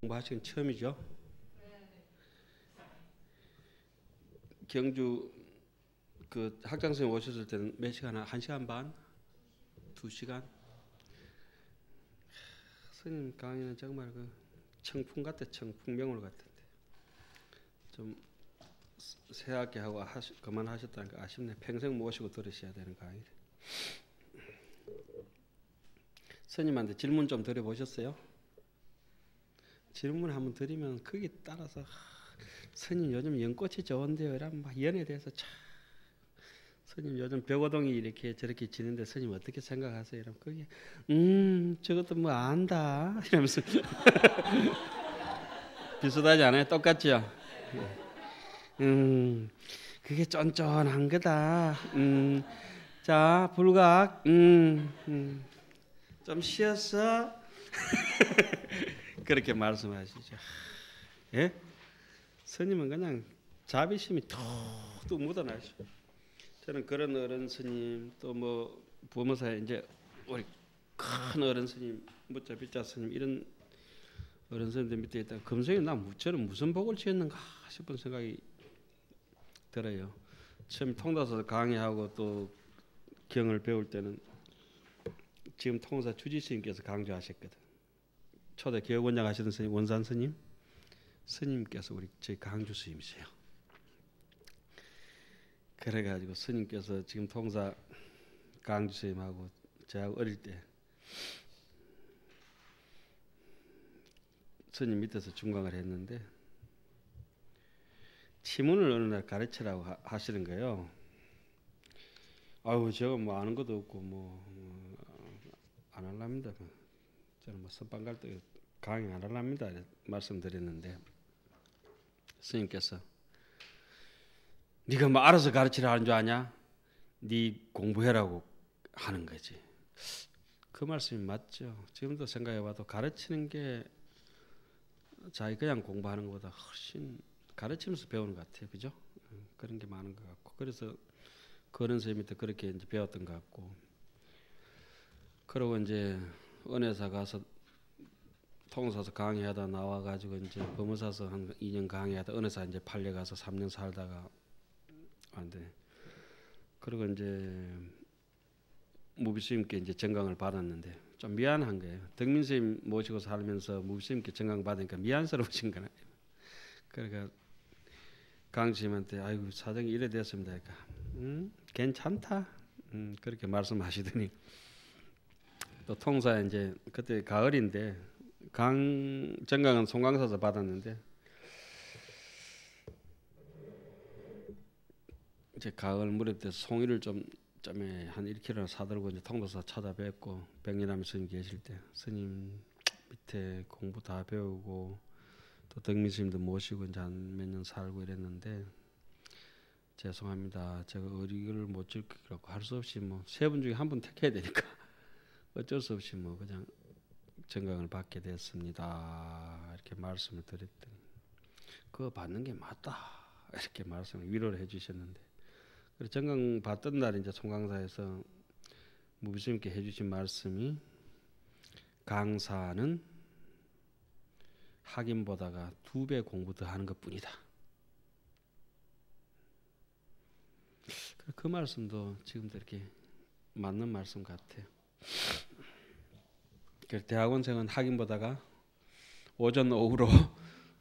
공부하시긴 처음이죠? 경주 그 학장 선생님 오셨을 때는 몇 시간? 1시간 반? 2시간? 스님 강의는 정말 그 청풍 같아. 청풍명울 같은데 좀 새하게 하고 그만하셨다니까 아쉽네. 평생 모시고 들으셔야 되는 강의. 스님한테 질문 좀 드려보셨어요? 질문 한번 드리면 거기 따라서 스님 요즘 연꽃이 좋은데요. 이러면 막 연에 대해서 참 스님 요즘 벽오동이 이렇게 저렇게 지는데 스님 어떻게 생각하세요? 이러면 그게 저것도 뭐 안다 이러면서 비슷하지 않아요? 똑같죠? 그게 쫀쫀한 거다. 자 불각 좀 쉬었어. 그렇게 말씀하시죠. 예? 스님은 그냥 자비심이 툭툭 묻어나시죠. 저는 그런 어른 스님 또 뭐 부모사에 이제 우리 큰 어른 스님 무자 비자 스님 이런 어른 스님들 밑에 있다. 금생에 저는 무슨 복을 지었는가 싶은 생각이 들어요. 처음 통도서 강의하고 또 경을 배울 때는 지금 통사 주지 스님께서 강조하셨거든. 초대 교육원장 하시던 스님 원산 스님께서 우리 저희 강주 스님이세요. 그래가지고 스님께서 지금 통사 강주 스님하고 저하고 어릴 때 스님 밑에서 중강을 했는데 치문을 어느 날 가르치라고 하시는 거예요. 아유 제가 뭐 아는 것도 없고 뭐 안 할랍니다. 저는 뭐 선방 갈 때 강의 안 할랍니다 말씀드렸는데 스님께서 네가 뭐 알아서 가르치라 하는 줄 아냐? 네 공부해라고 하는 거지. 그 말씀이 맞죠. 지금도 생각해봐도 가르치는 게 자기 그냥 공부하는 것보다 훨씬 가르치면서 배우는 것 같아요. 그죠? 그런 게 많은 것 같고 그래서 그런 선생님한테 그렇게 이제 배웠던 것 같고 그러고 이제 은혜사 가서 통사서 강의하다 나와가지고 이제 법무사서 한 2년 강의하다 은혜사 이제 팔려 가서 3년 살다가 안 돼. 그리고 이제 무비스님께 이제 정강을 받았는데 좀 미안한 거예요. 덕민 스님 모시고 살면서 무비스님께 정강 받으니까 미안스러우신 거나. 그러니까 강스님한테 아이고 사정이 이래 됐습니다. 그러니까 괜찮다. 그렇게 말씀하시더니 또 통사에 이제 그때 가을인데 정강은 송강사서 받았는데 이제 가을 무렵 때 송이를 좀 한 1kg나 사들고 이제 통도사 찾아뵙고 백리남 스님 계실 때 스님 밑에 공부 다 배우고 또 덕민 스님도 모시고 이제 한 몇 년 살고 이랬는데 죄송합니다. 제가 의리를 못 지키려고 할 수 없이 뭐 세 분 중에 한 분 택해야 되니까 어쩔 수 없이 뭐 그냥 정강을 받게 됐습니다. 이렇게 말씀을 드렸더니 그거 받는 게 맞다 이렇게 말씀을 위로를 해주셨는데 그래서 정강 받던 날 이제 송강사에서 무비스님께 해주신 말씀이 강사는 학인보다가 2배 공부 더 하는 것뿐이다. 그 말씀도 지금도 이렇게 맞는 말씀 같아요. 대학원생은 학인보다가 오전 오후로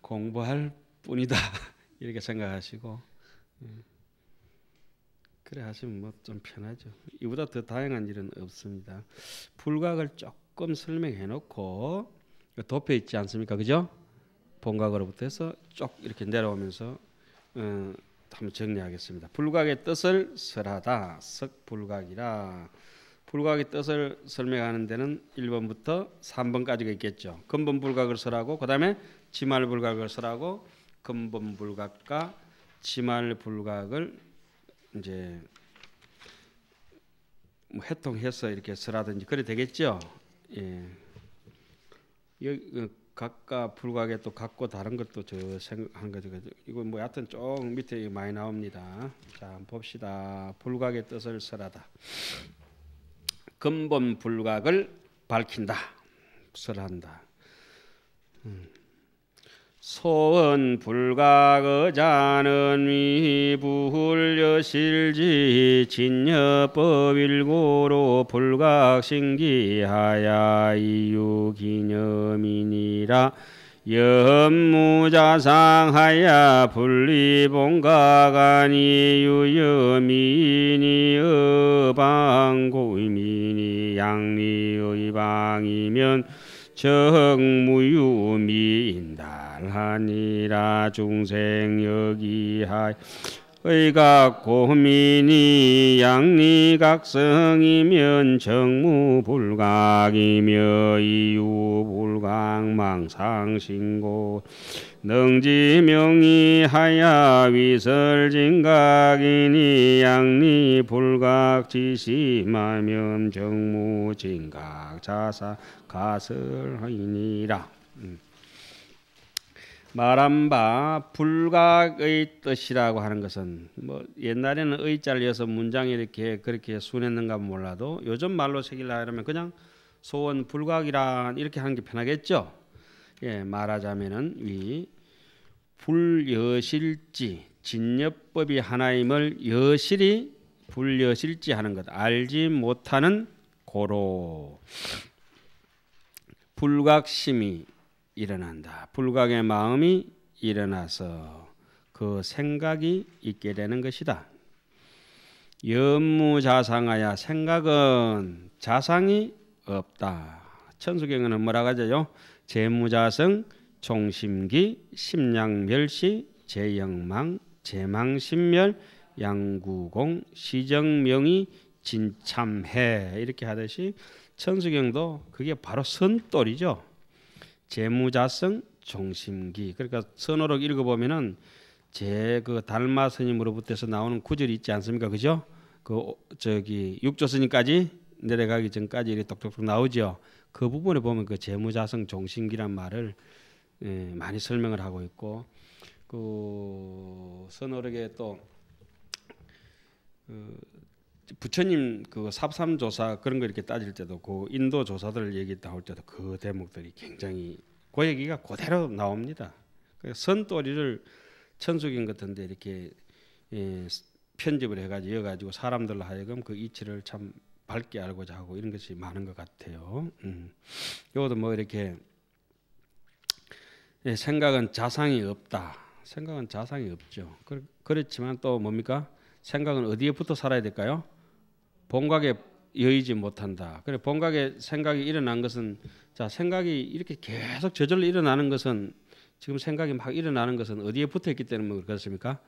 공부할 뿐이다 이렇게 생각하시고 그래 하시면 뭐 좀 편하죠. 이보다 더 다양한 일은 없습니다. 불각을 조금 설명해 놓고 도표 있지 않습니까? 그죠? 본각으로부터 해서 쭉 이렇게 내려오면서 한번 정리하겠습니다. 불각의 뜻을 설하다. 석불각이라. 불각의 뜻을 설명하는 데는 1번부터 3번까지가 있겠죠. 근본불각을 설하고 그 다음에 지말불각을 설하고 근본불각과 지말불각을 이제 뭐 해통해서 이렇게 설하든지 그래 되겠죠. 예. 각과 불각에 또 각고 다른 것도 저 생각하는 거죠. 이거 뭐 하여튼 쭉 밑에 많이 나옵니다. 자 한번 봅시다. 불각의 뜻을 설하다. 근본 불각을 밝힌다. 설한다. 소원 불각의자는 위불여실지 진여법일고로 불각신기하야 이유기념이니라. 연무자상하야 분리본각아니 유여미니 어방고미니 양리의방이면 정무유미인달하니라. 중생여기하여 의각고민이 양리각성이면 정무불각이며 이유불각망상신고 능지명의하야 위설진각이니 양리불각지심하면 정무진각자사 가설하이니라. 말한 바 불각의 뜻이라고 하는 것은 뭐 옛날에는 의자를 이어서 문장이 이렇게 그렇게 순했는가 몰라도 요즘 말로 새기려 하면 그냥 소원 불각이라 이렇게 하는 게 편하겠죠. 예, 말하자면은 위 불여실지 진여법이 하나임을 여실히 불여실지 하는 것, 알지 못하는 고로 불각심이 일어난다. 불각의 마음이 일어나서 그 생각이 있게 되는 것이다. 연무자상하야 생각은 자상이 없다. 천수경에는 뭐라고 하죠? 재무자성, 총심기, 심량멸시, 재영망, 재망신멸, 양구공, 시정명이, 진참해 이렇게 하듯이 천수경도 그게 바로 선돌이죠. 재무자성, 종심기. 그러니까 선어록 읽어보면은 그 달마 스님으로부터서 나오는 구절이 있지 않습니까? 그죠? 그 저기 육조 스님까지 내려가기 전까지 이렇게 똑똑똑 나오죠. 그 부분에 보면 그 재무자성, 종심기란 말을 많이 설명을 하고 있고, 그 선어록에 또 부처님 그 삽삼조사 그런 거 이렇게 따질 때도 그 인도 조사들 얘기 나올 때도 그 대목들이 굉장히 그 얘기가 그대로 나옵니다. 선도리를 천수경 같은데 이렇게 편집을 해가지고 이어가지고 사람들로 하여금 그 이치를 참 밝게 알고자 하고 이런 것이 많은 것 같아요. 이것도 뭐 이렇게 생각은 자상이 없다. 생각은 자상이 없죠. 그렇지만 또 뭡니까? 생각은 어디에 붙어 살아야 될까요? 본각에 여의지 못한다. 그래 본각에 생각이 일어난 것은 자 생각이 이렇게 계속 저절로 일어나는 것은 지금 생각이 막 일어나는 것은 어디에 붙어 있기 때문에 그렇습니까?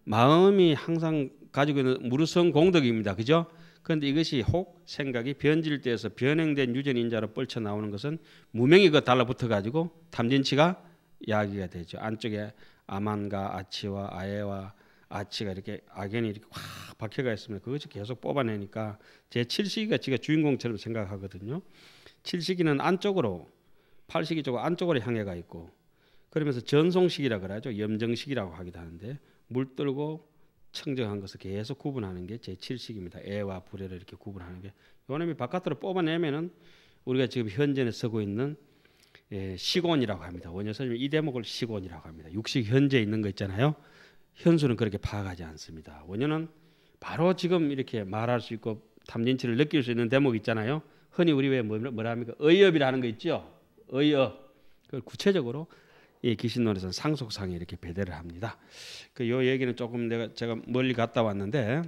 마음이 항상 가지고 있는 무르성 공덕입니다. 그죠? 그런데 이것이 혹 생각이 변질돼서 변행된 유전인자로 뻘쳐 나오는 것은 무명이 그 달라붙어 가지고 탐진치가 야기가 되죠. 안쪽에 아만과 아치와 아에와 아치가 이렇게 악연이 이렇게 확 박혀가 있습니다. 그것이 계속 뽑아내니까 제 7시기가 지가 주인공처럼 생각하거든요. 7시기는 안쪽으로 8시기 쪽 안쪽으로 향해가 있고 그러면서 전송식이라 그러죠. 염정식이라고 하기도 하는데 물들고 청정한 것을 계속 구분하는 게 제 7식입니다. 애와 불애를 이렇게 구분하는 게 요놈이 바깥으로 뽑아내면은 우리가 지금 현전에 서고 있는 시곤이라고 합니다. 원효 선생님이 이 대목을 시곤이라고 합니다. 육식 현재 있는 거 있잖아요. 현수는 그렇게 파악하지 않습니다. 원효는 바로 지금 이렇게 말할 수 있고 탐진치를 느낄 수 있는 대목 있잖아요. 흔히 우리 왜 뭐라 합니까? 의업이라는 거 있죠. 의업. 그걸 구체적으로 이 기신론에서는 상속상에 이렇게 배대를 합니다. 요 얘기는 조금 제가 멀리 갔다 왔는데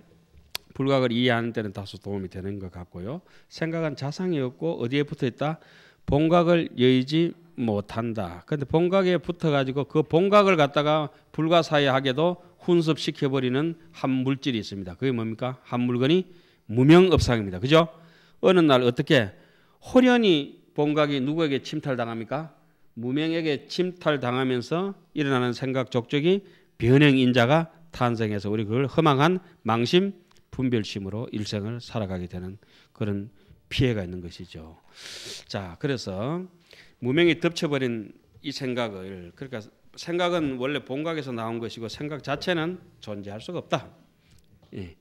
불각을 이해하는 데는 다소 도움이 되는 것 같고요. 생각은 자상이 없고 어디에 붙어 있다? 본각을 여의지 못한다. 그런데 본각에 붙어가지고 그 본각을 갖다가 불가사의하게도 훈습시켜버리는 한 물질이 있습니다. 그게 뭡니까? 한 물건이 무명업상입니다. 그죠? 어느 날 어떻게 호련히 본각이 누구에게 침탈당합니까? 무명에게 침탈당하면서 일어나는 생각 족적이 변형인자가 탄생해서 우리 그걸 허망한 망심, 분별심으로 일생을 살아가게 되는 그런 피해가 있는 것이죠. 자, 그래서 무명이 덮쳐버린 이 생각을 그러니까 생각은 원래 본각에서 나온 것이고 생각 자체는 존재할 수가 없다. 예.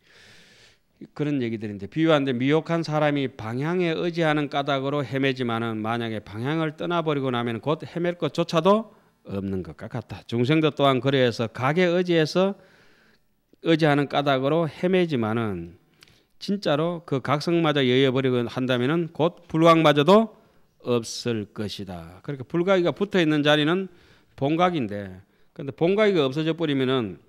그런 얘기들인데 비유한데 미혹한 사람이 방향에 의지하는 까닭으로 헤매지만은 만약에 방향을 떠나버리고 나면 곧 헤맬 것조차도 없는 것과 같다. 중생도 또한 그래서 각에 의지하는 까닭으로 헤매지만은 진짜로 그 각성마저 여여버리고 한다면은 곧 불각마저도 없을 것이다. 그러니까 불각이가 붙어 있는 자리는 본각인데, 근데 본각이가 없어져 버리면은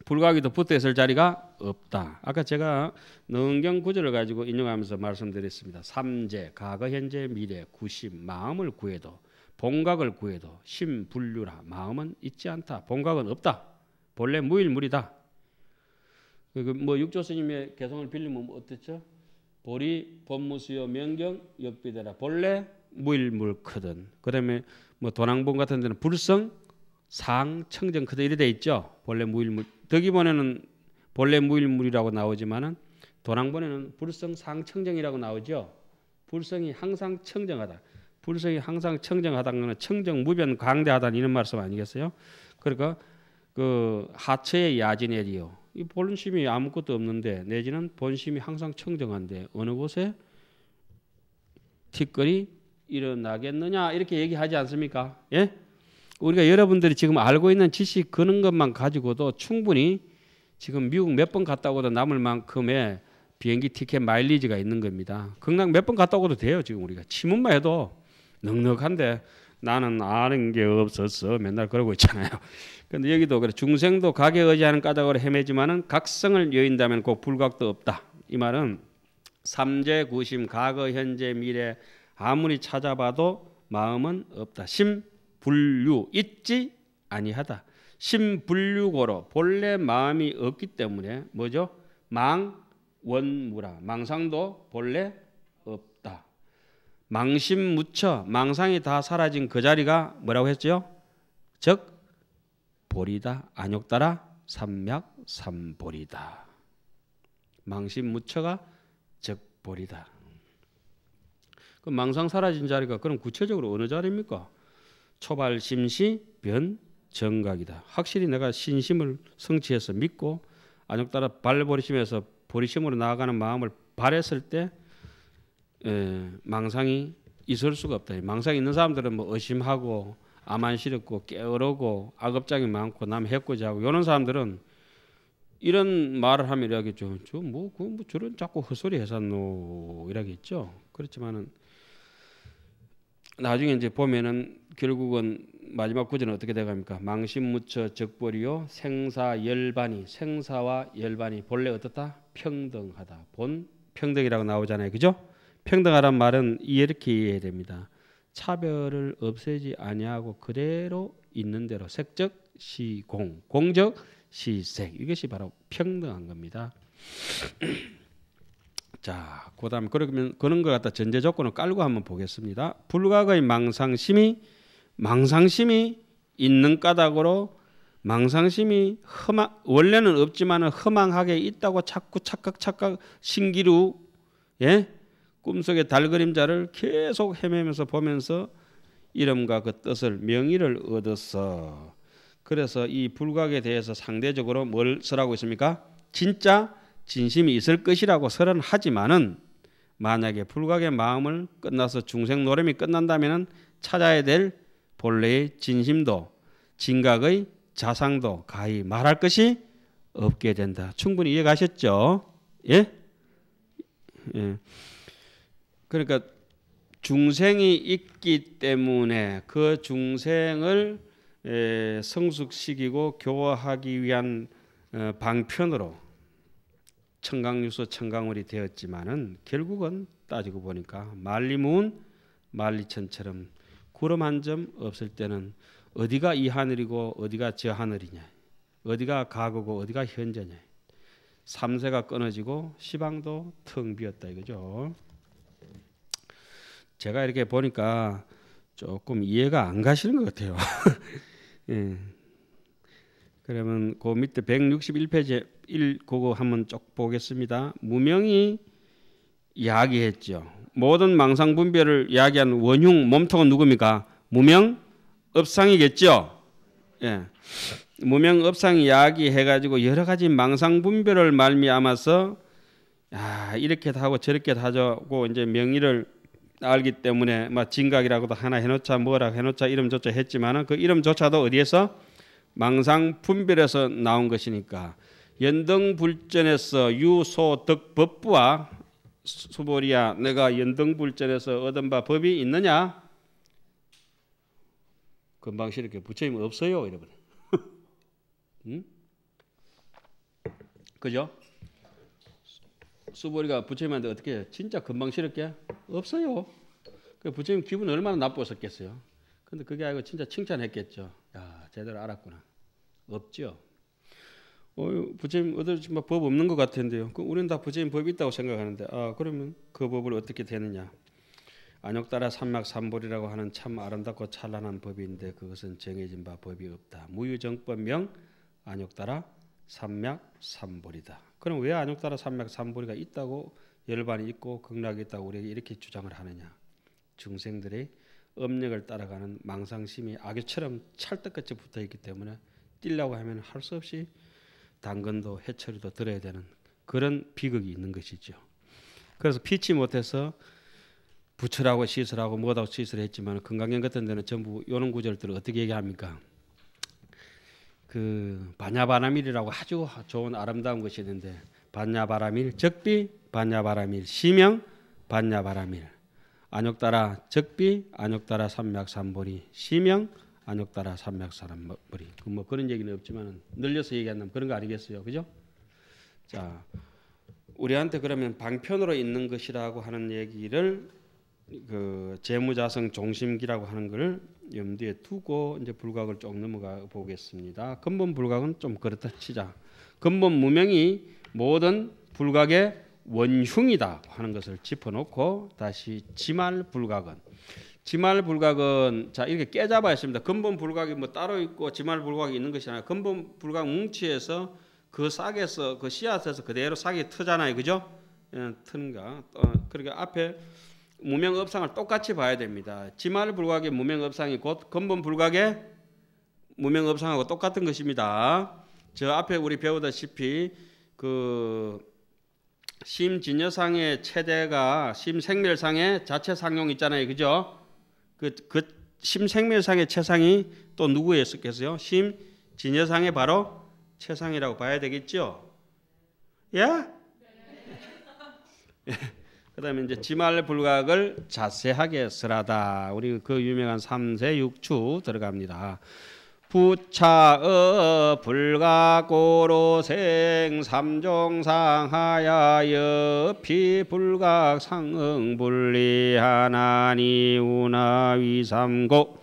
불각이도 붙어 있을 자리가 없다. 아까 제가 능경 구절을 가지고 인용하면서 말씀드렸습니다. 삼재, 과거, 현재, 미래, 구심, 마음을 구해도 본각을 구해도 심불류라. 마음은 있지 않다. 본각은 없다. 본래 무일물이다. 뭐 육조 스님의 개성을 빌리면 어땠죠? 보리 법무수요 명경 역비대라. 본래 무일물거든. 그다음에 뭐 도낭본 같은 데는 불성 상 청정 그대 이래 돼 있죠. 본래 무일물. 덕이본에는 본래 무일물이라고 나오지만은 도낭본에는 불성 상 청정이라고 나오죠. 불성이 항상 청정하다. 불성이 항상 청정하다는 것은 청정 무변 광대하다는 이런 말씀 아니겠어요? 그러니까 그 하처의 야진애리요. 이 본심이 아무것도 없는데 내지는 본심이 항상 청정한데 어느 곳에 티끌이 일어나겠느냐 이렇게 얘기하지 않습니까? 예? 우리가 여러분들이 지금 알고 있는 지식 그런 것만 가지고도 충분히 지금 미국 몇 번 갔다 오고도 남을 만큼의 비행기 티켓 마일리지가 있는 겁니다. 극락 몇 번 갔다 오고도 돼요. 지금 우리가 치문만 해도 넉넉한데 나는 아는 게 없었어 맨날 그러고 있잖아요. 근데 여기도 그래. 중생도 각에 의지하는 까닭으로 헤매지만은 각성을 여인다면 꼭 불각도 없다. 이 말은 삼재, 구심, 과거, 현재, 미래 아무리 찾아봐도 마음은 없다. 심불류 있지 아니하다. 심불류고로 본래 마음이 없기 때문에 뭐죠? 망원무라. 망상도 본래 없다. 망심무처 망상이 다 사라진 그 자리가 뭐라고 했죠? 즉 보리다. 안욕따라 삼맥삼보리다. 망심무처가 즉 보리다. 그 망상 사라진 자리가 그럼 구체적으로 어느 자리입니까? 초발심시 변정각이다. 확실히 내가 신심을 성취해서 믿고 안욕따라 발버리심에서 보리심으로 나아가는 마음을 발했을 때 망상이 있을 수가 없다. 망상이 있는 사람들은 뭐 의심하고 암안시렵고 게으르고 악업장이 많고 남 해코지하고 이런 사람들은 이런 말을 하면 이라겠죠. 뭐 저런 자꾸 헛소리 해산노 이라겠죠. 그렇지만은 나중에 이제 보면은 결국은 마지막 구절은 어떻게 돼갑니까? 망심무처 적벌이요 생사열반이 생사와 열반이 본래 어떻다? 평등하다. 본 평등이라고 나오잖아요. 그죠? 평등하란 말은 이렇게 이해해야 됩니다. 차별을 없애지 아니하고 그대로 있는 대로 색적 시공, 공적 시색 이것이 바로 평등한 겁니다. 자, 그다음 그러면 그런 것 갖다 전제 조건을 깔고 한번 보겠습니다. 불각의 망상심이 있는 까닭으로 망상심이 원래는 없지만은 허망하게 있다고 자꾸 착각 신기루 꿈속의 달 그림자를 계속 헤매면서 보면서 이름과 그 뜻을 명의를 얻었어. 그래서 이 불각에 대해서 상대적으로 뭘 설하고 있습니까? 진짜 진심이 있을 것이라고 설은 하지만은 만약에 불각의 마음을 끝나서 중생 노름이 끝난다면은 찾아야 될 본래의 진심도 진각의 자상도 가히 말할 것이 없게 된다. 충분히 이해가셨죠? 예? 예. 그러니까 중생이 있기 때문에 그 중생을 성숙시키고 교화하기 위한 방편으로 청강유소 청강월이 되었지만은 결국은 따지고 보니까 만리무운 만리천처럼 구름 한 점 없을 때는 어디가 이 하늘이고 어디가 저 하늘이냐, 어디가 과거고 어디가 현재냐, 삼세가 끊어지고 시방도 텅 비었다 이거죠. 제가 이렇게 보니까 조금 이해가 안 가시는 것 같아요. 예. 그러면 그 밑에 161페이지 1 그거 한번 쭉 보겠습니다. 무명이 이야기했죠. 모든 망상 분별을 이야기한 원흉 몸통은 누굽니까? 무명 업상이겠죠. 예. 무명 업상이 이야기해가지고 여러 가지 망상 분별을 말미암아서 이렇게 하고 저렇게 하자고 이제 명의를 알기 때문에 막 진각이라고도 하나 해놓자 뭐라 해놓자 이름조차 했지만은 그 이름조차도 어디에서 망상 분별에서 나온 것이니까 연등불전에서 유소득 법부와 수보리야 내가 연등불전에서 얻은 바 법이 있느냐? 금방 시럽게 부처님 없어요 이러면 응? 그죠? 수보리가 부처님한테 어떻게 해요? 진짜 금방 시럽게 없어요. 그 부처님 기분 얼마나 나빴었겠어요. 근데 그게 아니고 진짜 칭찬했겠죠. 야 제대로 알았구나. 없죠. 부처님 얻을 법 없는 것 같은데요. 우리는 다 부처님 법이 있다고 생각하는데 그러면 그 법을 어떻게 되느냐? 안욕따라 삼막삼볼이라고 하는 참 아름답고 찬란한 법인데 그것은 정해진 바 법이 없다. 무유정법명 안욕따라 삼막삼볼이다. 그럼 왜 안욕따라 삼막삼볼이가 있다고 열반이 있고 극락이 있다고 우리에게 이렇게 주장을 하느냐? 중생들의 업력을 따라가는 망상심이 악유처럼 찰떡같이 붙어있기 때문에 뛸려고 하면 할 수 없이 당근도 해처리도 들어야 되는 그런 비극이 있는 것이죠. 그래서 피치 못해서 부처라고 시설하고 뭐다고 시설했지만 금강경 같은 데는 전부 이런 구절들을 어떻게 얘기합니까? 그 반야바라밀이라고 아주 좋은 아름다운 것이 있는데 반야바라밀 적비 반야바라밀 시명 반야바라밀 안욕따라 적비 안욕따라 삼맥삼보리 시명 안욕따라 삼맥삼보리 뭐 그런 얘기는 없지만 늘려서 얘기한다면 그런 거 아니겠어요, 그죠? 자, 우리한테 그러면 방편으로 있는 것이라고 하는 얘기를 그 재무자성 종심기라고 하는 것을 염두에 두고 이제 불각을 좀 넘어가 보겠습니다. 근본 불각은 좀 그렇다 치자. 근본 무명이 모든 불각의 원흉이다 하는 것을 짚어놓고 다시 지말 불각은 자 이렇게 깨잡아야 했습니다. 근본 불각이 뭐 따로 있고 지말 불각이 있는 것이 아니라 근본 불각 뭉치에서 그 싹에서 그 씨앗에서 그대로 싹이 트잖아요, 그죠? 트는가? 그러니까 앞에 무명업상을 똑같이 봐야 됩니다. 지말 불각의 무명업상이 곧 근본 불각의 무명업상하고 똑같은 것입니다. 저 앞에 우리 배우다시피 그 심진여상의 최대가 심생멸상의 자체 상용 있잖아요, 그죠? 그 심생멸상의 최상이 또 누구였었겠어요? 심진여상의 바로 최상이라고 봐야 되겠죠? 예? 그다음에 이제 지말 불각을 자세하게 설하다. 우리 그 유명한 삼세 육추 들어갑니다. 부차어 불각고로생 삼종상하야 피불각 상응분리하나니 우나위삼고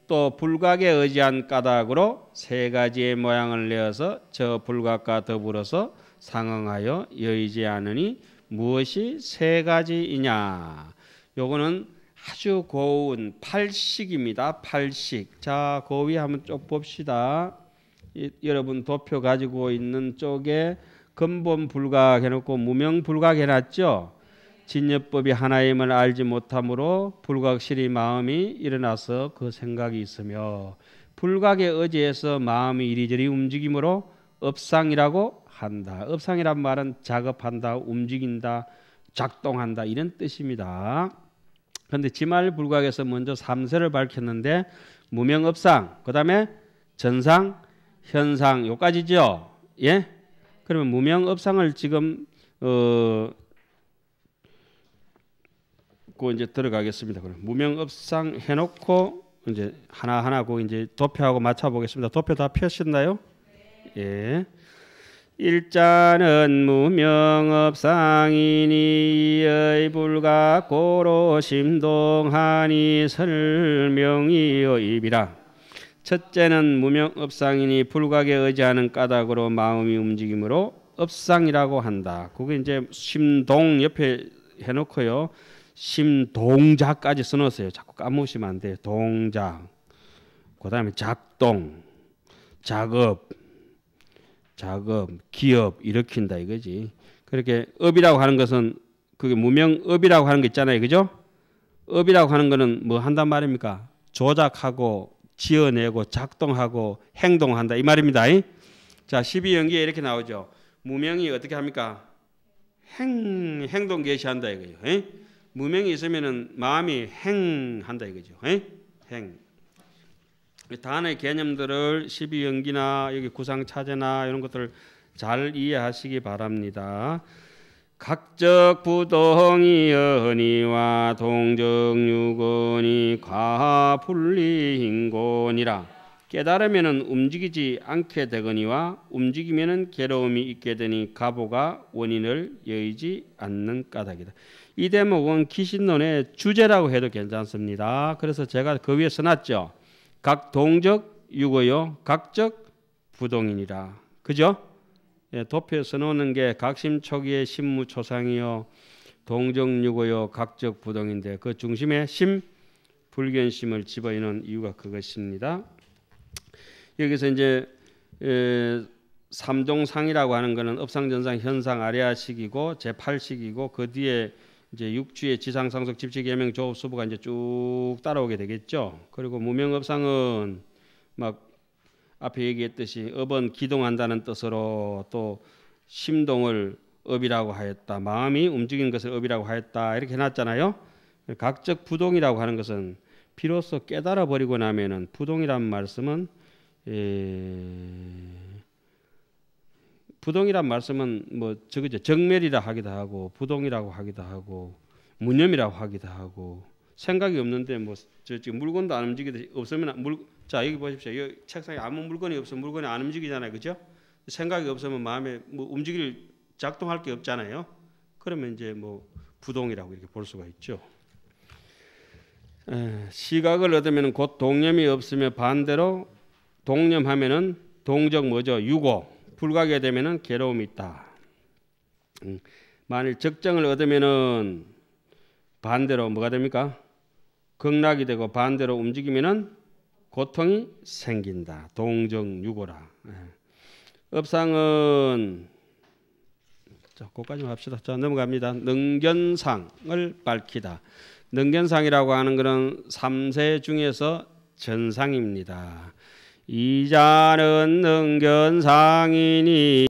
또 불각에 의지한 까닭으로 세 가지의 모양을 내어서 저 불각과 더불어서 상응하여 여의지 않으니 무엇이 세 가지이냐? 요거는 아주 고운 팔식입니다. 팔식. 자, 그 위에 한번 쭉 봅시다. 여러분 도표 가지고 있는 쪽에 근본 불각 해놓고 무명 불각 해놨죠. 진여법이 하나임을 알지 못함으로 불각실이 마음이 일어나서 그 생각이 있으며 불각에 의지해서 마음이 이리저리 움직임으로 업상이라고 한다. 업상이란 말은 작업한다, 움직인다, 작동한다 이런 뜻입니다. 그런데 지말 불각에서 먼저 삼세를 밝혔는데 무명업상, 그 다음에 전상, 현상 요까지죠. 예? 그러면 무명업상을 지금 그 이제 들어가겠습니다. 그럼 무명업상 해놓고 이제 하나하나 그 이제 도표하고 맞춰 보겠습니다. 도표 다 펴셨나요? 예. 일자는 무명업상이니 의 불각 고로 심동하니 설명이여입이라. 첫째는 무명업상이니 불각에 의지하는 까닭으로 마음이 움직임으로 업상이라고 한다. 그게 이제 심동 옆에 해놓고요. 심동작까지 써놓으세요. 자꾸 까먹으시면 안 돼요. 동작, 그 다음에 작동, 작업, 기업 일으킨다 이거지. 그렇게 업이라고 하는 것은 그게 무명업이라고 하는 거 있잖아요, 그죠? 업이라고 하는 거는 뭐 한단 말입니까? 조작하고 지어내고 작동하고 행동한다 이 말입니다. 자, 12연기에 이렇게 나오죠. 무명이 어떻게 합니까? 행동 개시한다 이거예요. 무명이 있으면은 마음이 행한다 이거죠. 행. 단의 개념들을 12연기나 여기 구상차제나 이런 것들을 잘 이해하시기 바랍니다. 각적 부동이 연이와 동정유건이 과분리인곤이라. 깨달으면은 움직이지 않게 되거니와 움직이면은 괴로움이 있게 되니 가보가 원인을 여의지 않는 까닭이다. 이 대목은 기신론의 주제라고 해도 괜찮습니다. 그래서 제가 그 위에 써놨죠. 각 동적 유고요, 각적 부동이니라. 그죠? 예, 도표에 써놓는 게 각심초기의 심무초상이요, 동정유고요, 각적 부동인데 그 중심에 심, 불견심을 집어넣는 이유가 그것입니다. 여기서 이제 삼동상이라고 하는 것은 업상전상 현상 아래아식이고 제8식이고 그 뒤에 이제 육주의 지상상속 집치계명 조업수부가 이제 쭉 따라오게 되겠죠. 그리고 무명업상은 막 앞에 얘기했듯이 업은 기동한다는 뜻으로 또 심동을 업이라고 하였다. 마음이 움직이는 것을 업이라고 하였다. 이렇게 해놨잖아요. 각적 부동이라고 하는 것은 비로소 깨달아 버리고 나면은 부동이란 말씀은 부동이란 말씀은 뭐 저거죠. 정멸이라 하기도 하고 부동이라고 하기도 하고 무념이라고 하기도 하고 생각이 없는데 뭐 지금 물건도 안 움직이듯이 없으면 자 여기 보십시오. 이 책상에 아무 물건이 없으면 물건이 안 움직이잖아요, 그죠? 생각이 없으면 마음에 뭐 움직일 작동할 게 없잖아요. 그러면 이제 뭐 부동이라고 이렇게 볼 수가 있죠. 시각을 얻으면 곧 동념이 없으며 반대로 동념하면은 동적 뭐죠? 유고. 불가게 되면은 괴로움이 있다. 만일 적정을 얻으면은 반대로 뭐가 됩니까? 극락이 되고 반대로 움직이면은 고통이 생긴다. 동정유고라. 업상은 자, 거기까지만 합시다. 자, 넘어갑니다. 능견상을 밝히다. 능견상이라고 하는 것은 3세 중에서 전상입니다. 이자는 능견상이니